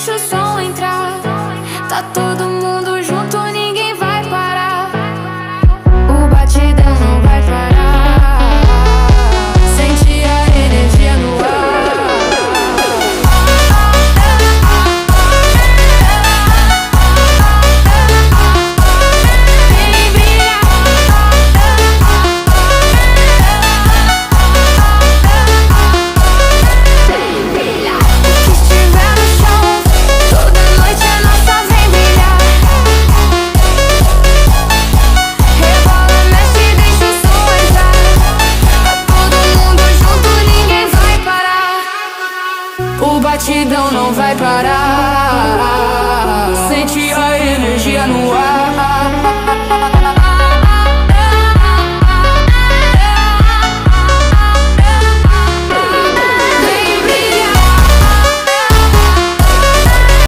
deixa o som entrar. Tá todo mundo junto, ninguém vai parar. O batidão não vai parar. Sente a energia no ar. O batidão não vai parar. Sente a energia no ar.